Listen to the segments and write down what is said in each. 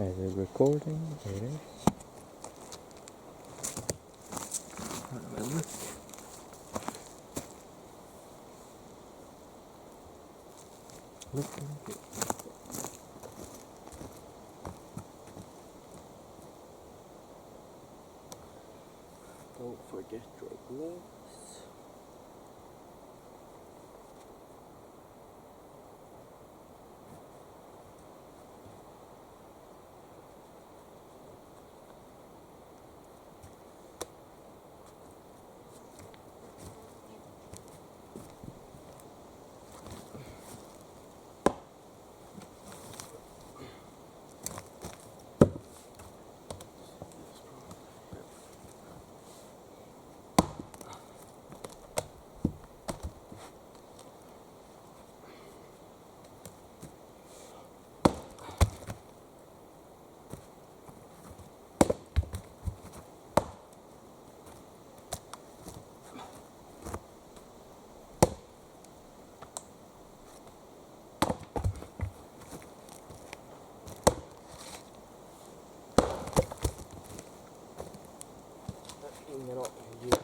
Is it recording? It is. Look. Look. Don't forget your gloves. Ingen aning hur ljudet.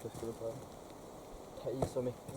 Jag skulle bara ta i så mycket.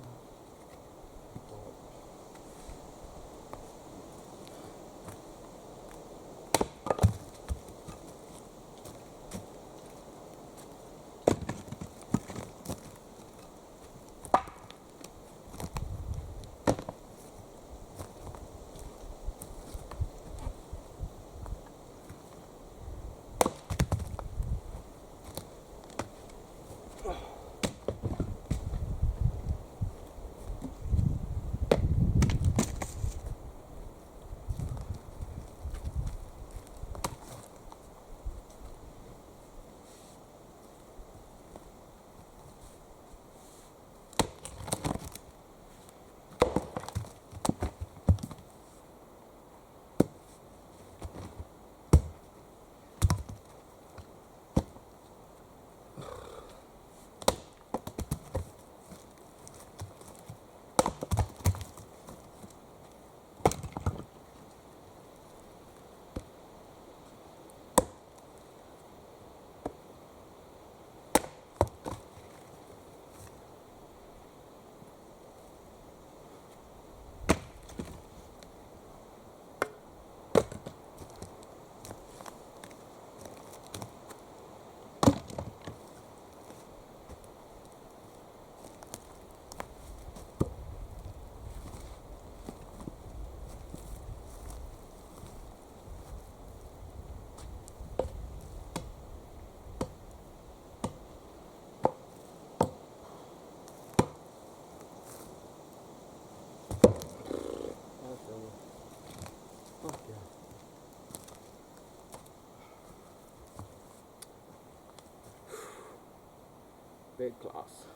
big class.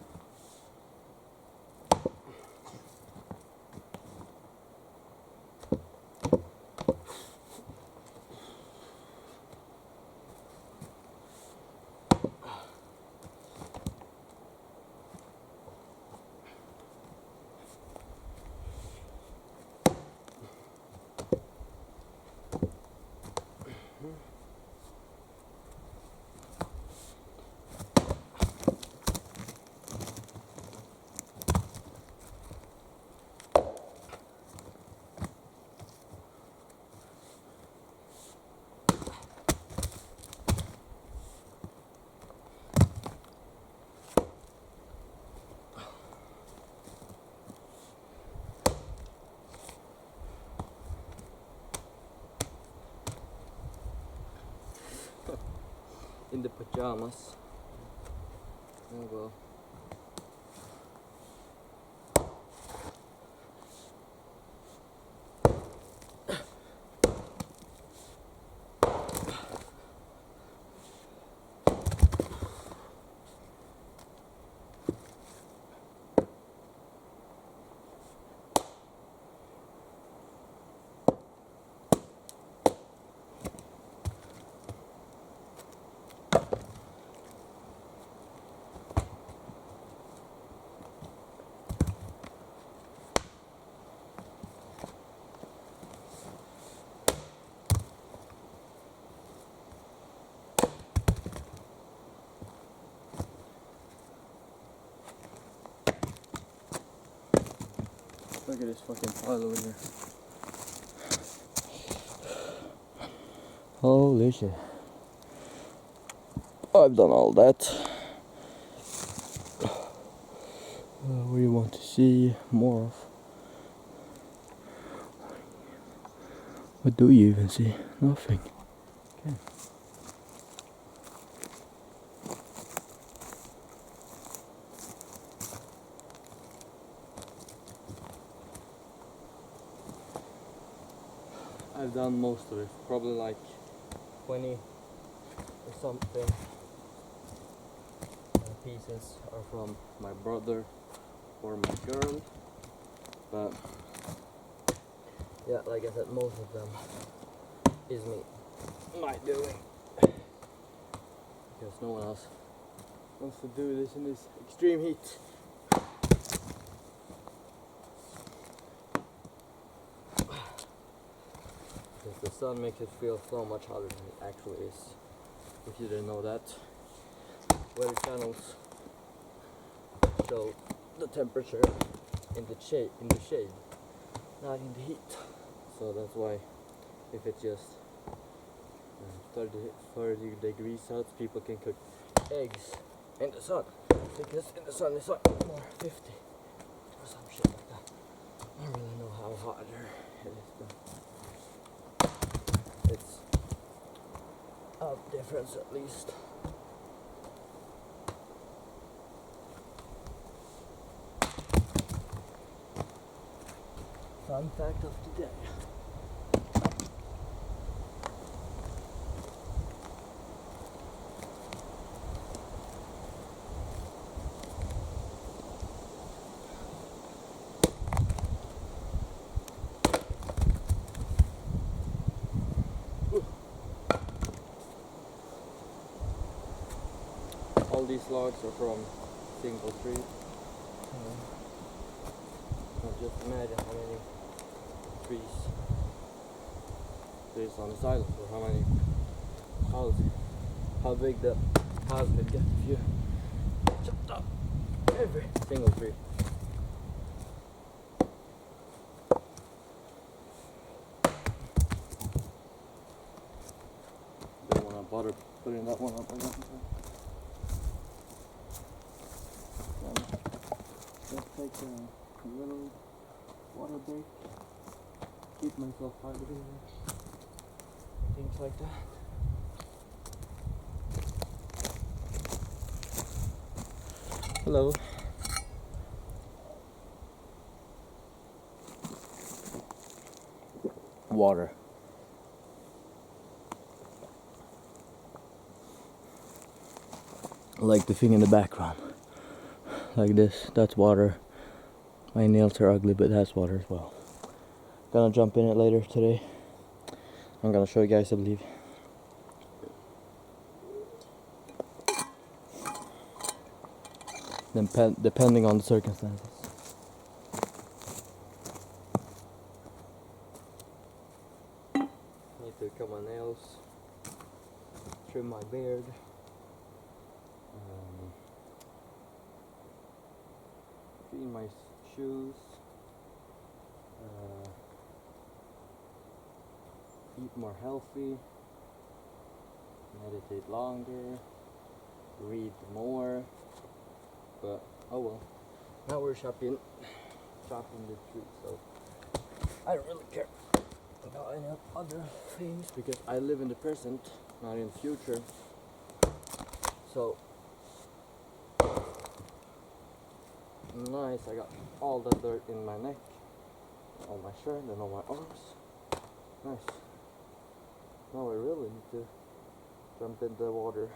In the pajamas. Oh well. Look at this fucking pile over here. Holy shit. I've done all that. What do you want to see more of? What do you even see? Nothing. Okay. I've done most of it, probably like 20 or something pieces are from my brother or my girl, but yeah, like I said, most of them is my doing, because no one else wants to do this in this extreme heat. Because the sun makes it feel so much hotter than it actually is. If you didn't know that, weather channels show the temperature in the shade, not in the heat. So that's why, if it's just 30 degrees out, people can cook eggs in the sun, because in the sun it's like more 50 or some shit like that. I don't really know how hot it is, but it's a difference at least. Fun fact of the day. All these logs are from single tree. Now just imagine how many trees there is on this island, or how many houses, how big the house could get if you chopped up every single tree. Don't want to bother putting that one up again. Just take a little water break, keep myself hydrated, things like that. Hello. Water. Like the thing in the background. like this. That's water. My nails are ugly, but that's water as well. Gonna jump in it later today. I'm gonna show you guys, I believe. Depending on the circumstances. Need to cut my nails, trim my beard, clean my shoes, eat more healthy, meditate longer, read more. But oh well. Now we're shopping the street, so I don't really care about any other things because I live in the present, not in the future. So nice, I got all the dirt in my neck, on my shirt and on my arms. Nice. Now I really need to jump in the water.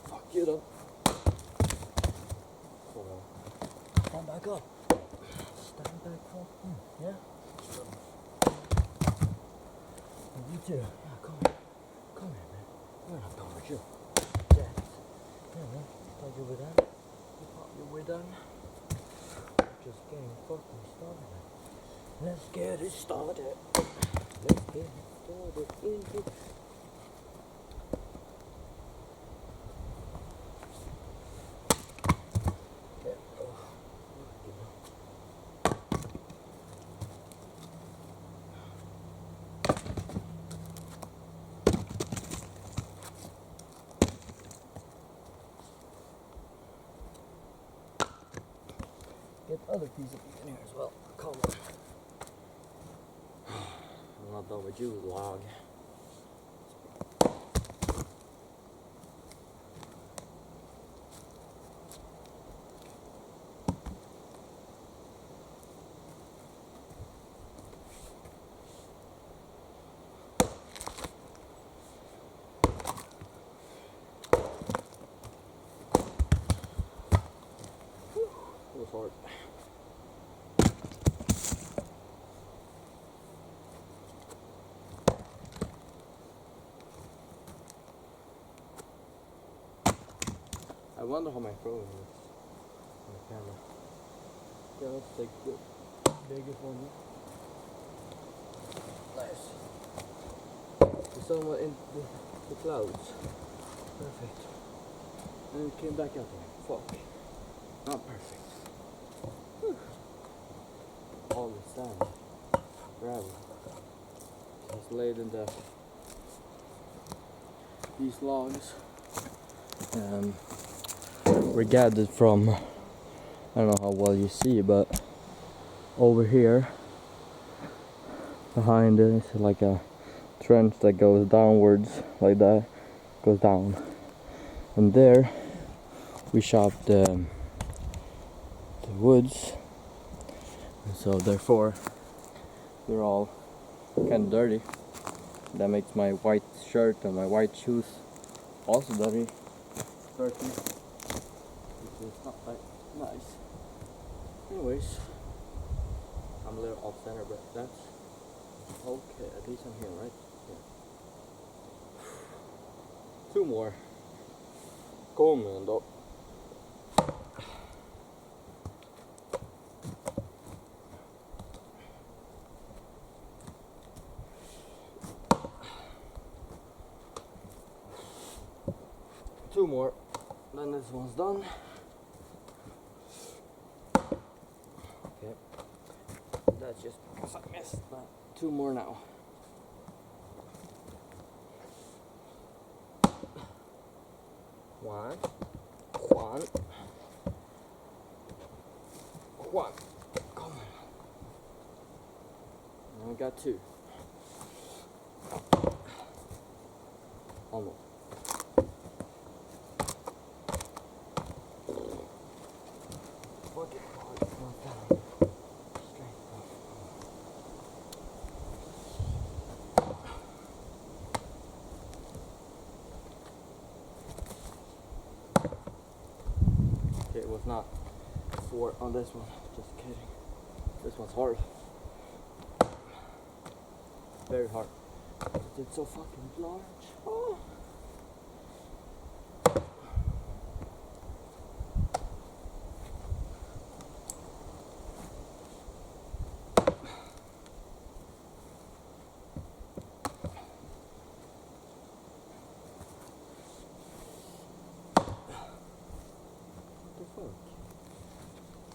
Fuck you up. Stand back up. Stand back up. Yeah. And you too. Yeah, come here. Come here, man. We're not done with you. Yes. Yeah, man. Thought you were done. You thought you were done. Just getting fucking started. Let's get it started. Let's get it started. Get other piece of meat in here as well. Come on. I'm not done with you, log. It was hard. I wonder how my phone looks on the camera. Yeah, let's take the biggest one here. Nice. The sun went in the clouds. Perfect. And it came back out there. Fuck. Not perfect. Whew. All the sand, gravel, just laid in these logs. Were gathered from, I don't know how well you see, but over here behind it is like a trench that goes downwards like that, goes down, and there we chopped the woods, and so therefore they're all kind of dirty. That makes my white shirt and my white shoes also dirty, which is not that nice. Anyways, I'm a little off center, but that's okay. At least I'm here, right? Yeah. 2 more. Kom igen då. Two more, then this one's done. Okay, that's just because I missed that. 2 more now. One. Come on. And we got 2. Almost. was not 4 on this one. Just kidding. This one's hard. Very hard. It's so fucking large. Oh.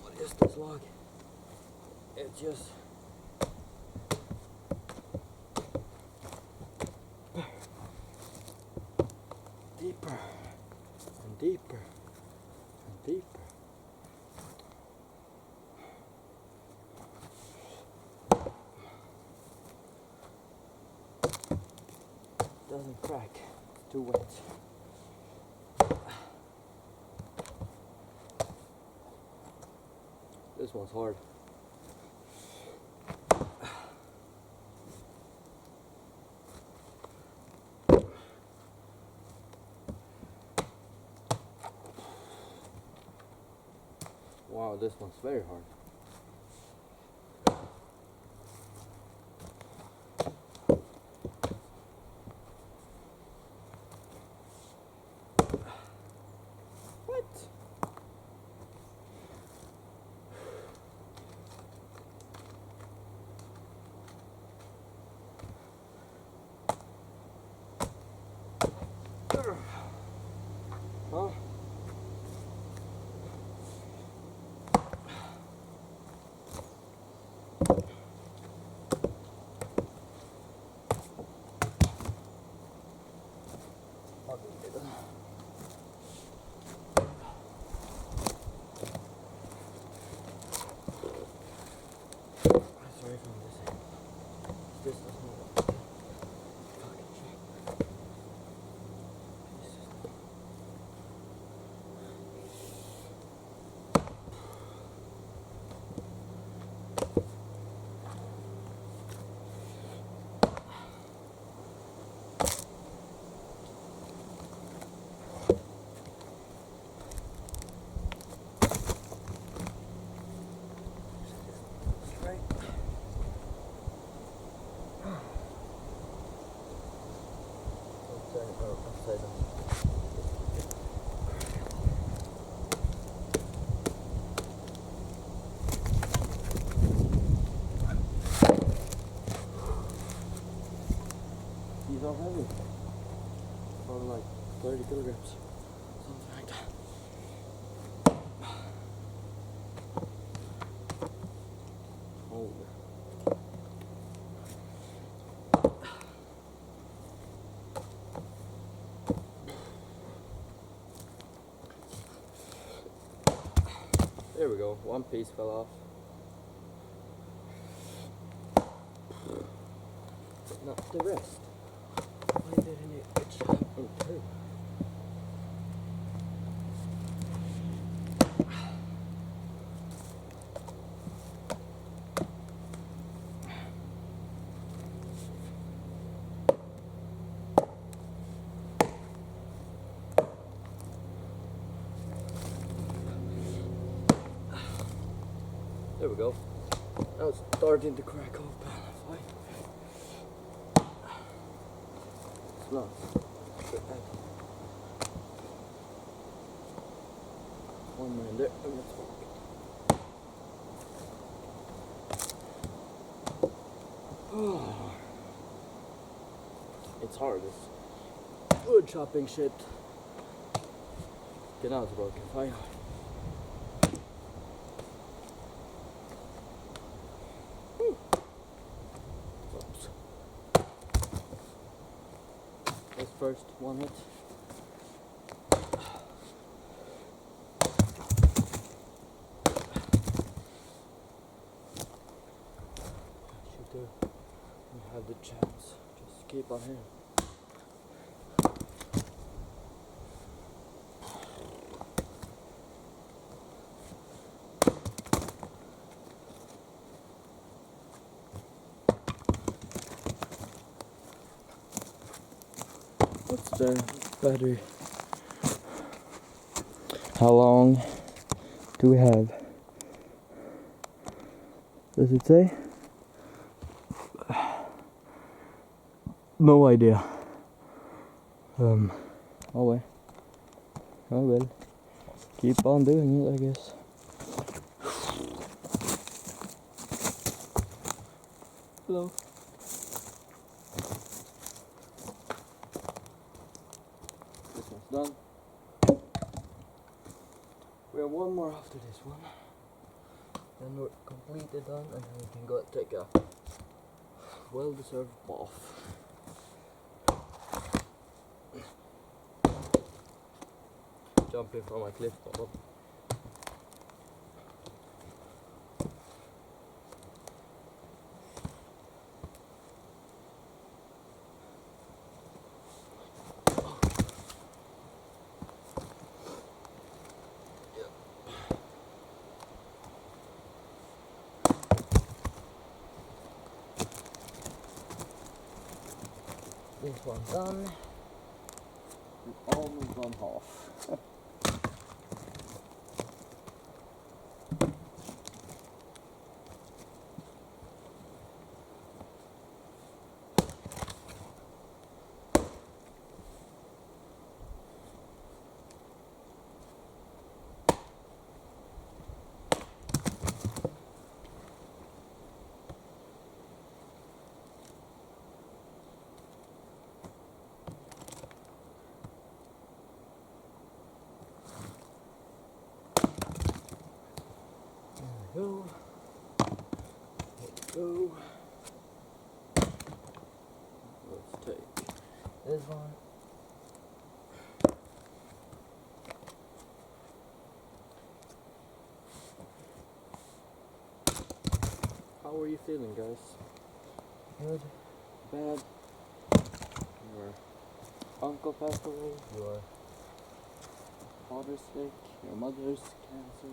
What is this log? It's just deeper and deeper and deeper. Doesn't crack. It's too wet. This one's hard. Wow, this one's very hard. What? Huh? Sorry if I'm missing. This does not work. Fucking shit. Straight. Upside down. These are heavy. Probably like 30 kilograms. Something like that. Holy. There we go. One piece fell off. But not the rest. Why didn't it chop in two? There we go. Now it's starting to crack open. Fine. It's not. One more in there, and let's walk. It's hard. It's wood chopping shit. Okay, now it's broken. Fine. Oops. That's first one hit. You have the chance. Just keep on here. What's the battery? How long do we have? Does it say? No idea. Oh well. Oh well. Keep on doing it, I guess. Hello. This one's done. We have one more after this one. Then we're completely done, and then we can go take a well-deserved bath. Jumping from a cliff above. This one done. We've almost done half. Go. Let's go. Let's take this one. How are you feeling, guys? Good? Bad? Your uncle passed away? Your father's sick? Your mother's cancer?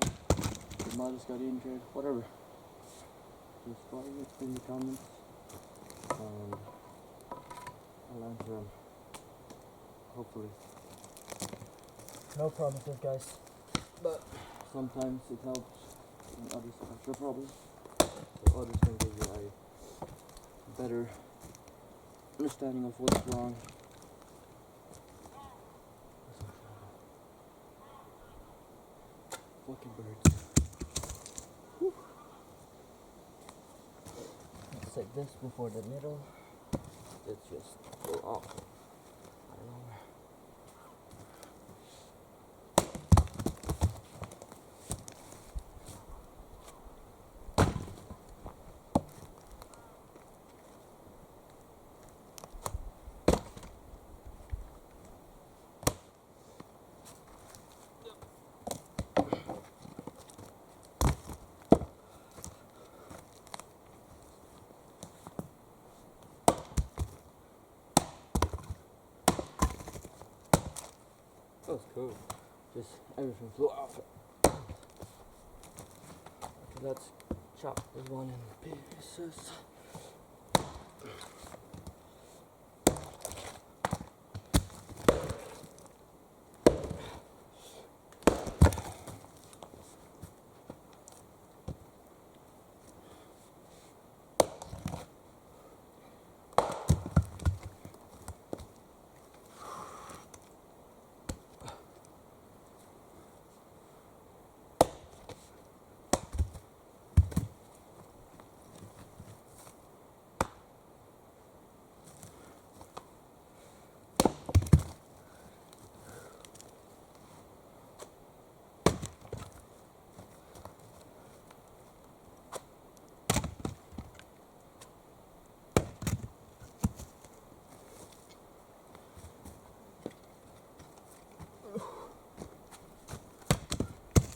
Your mother's got injured? Whatever. Just write it in the comments and I'll answer them. Hopefully. No promises, guys. But sometimes it helps when others have extra problems. So others can give you a better understanding of what's wrong. Fucking birds. Whew. Let's take this before the middle. It's just go off. I don't know where. That was cool. Just everything flew off. Okay, let's chop this one in pieces.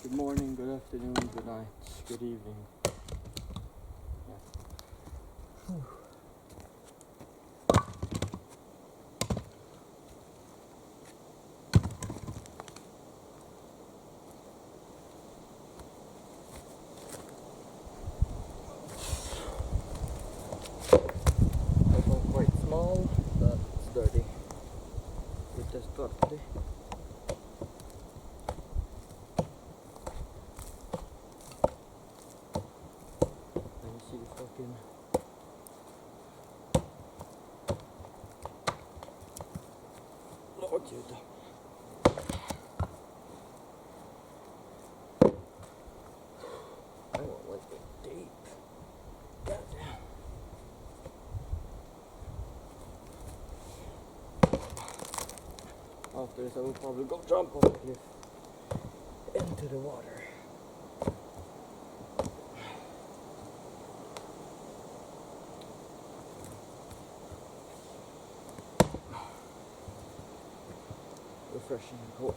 Good morning, good afternoon, good night, good evening. Yeah. That one's quite small, but it's dirty. It just dirty. altitude. I went like deep. Goddamn. After this, I will probably go jump off the cliff into the water. Refreshing and cold.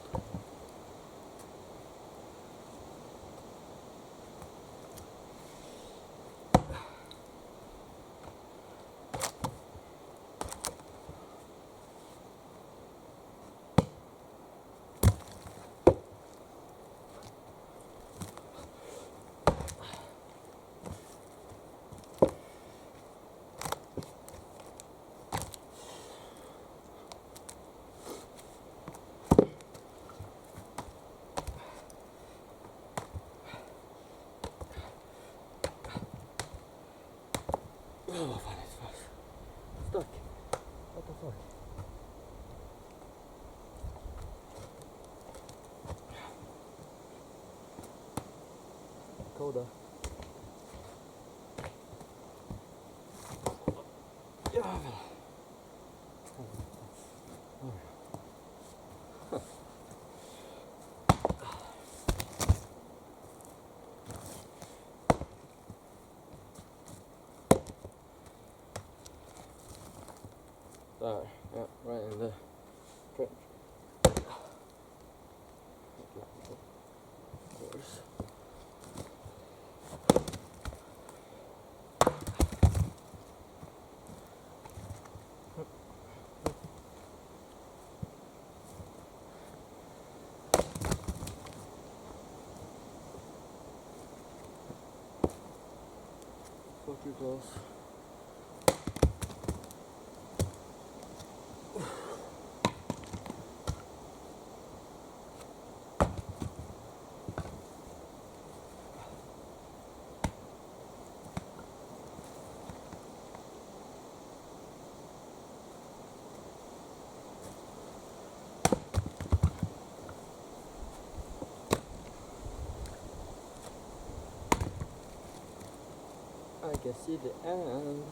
Oh, fan, it's fast. Stuck. What the fuck? Coda. Ja, there, yeah, right in the trench. Of course. Fuck you, close. I can see the end.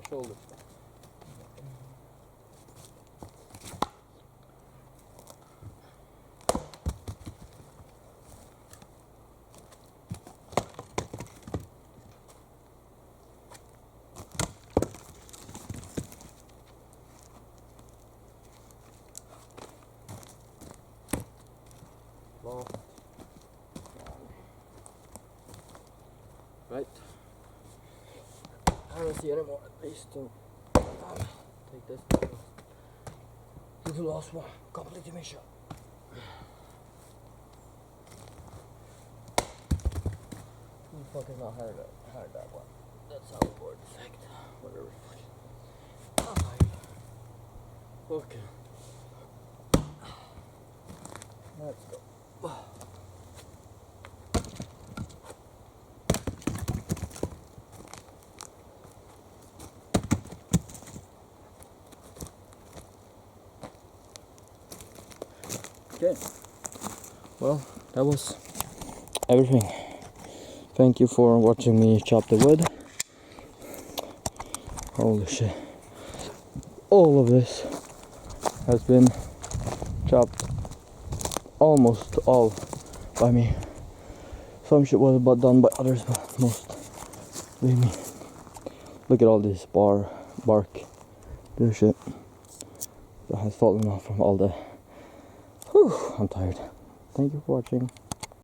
shoulders. Loft. Right. I don't see any more at least to take this to the last one. Complete mission. Who the fuck is not hired that one? That's how the board effect. Whatever. Alright. Okay. Let's go. Okay. Well, that was everything. Thank you for watching me chop the wood. Holy shit. All of this has been chopped almost all by me. Some shit was done by others, but most by me. Look at all this bark, this shit that has fallen off from all the. Whew, I'm tired. Thank you for watching.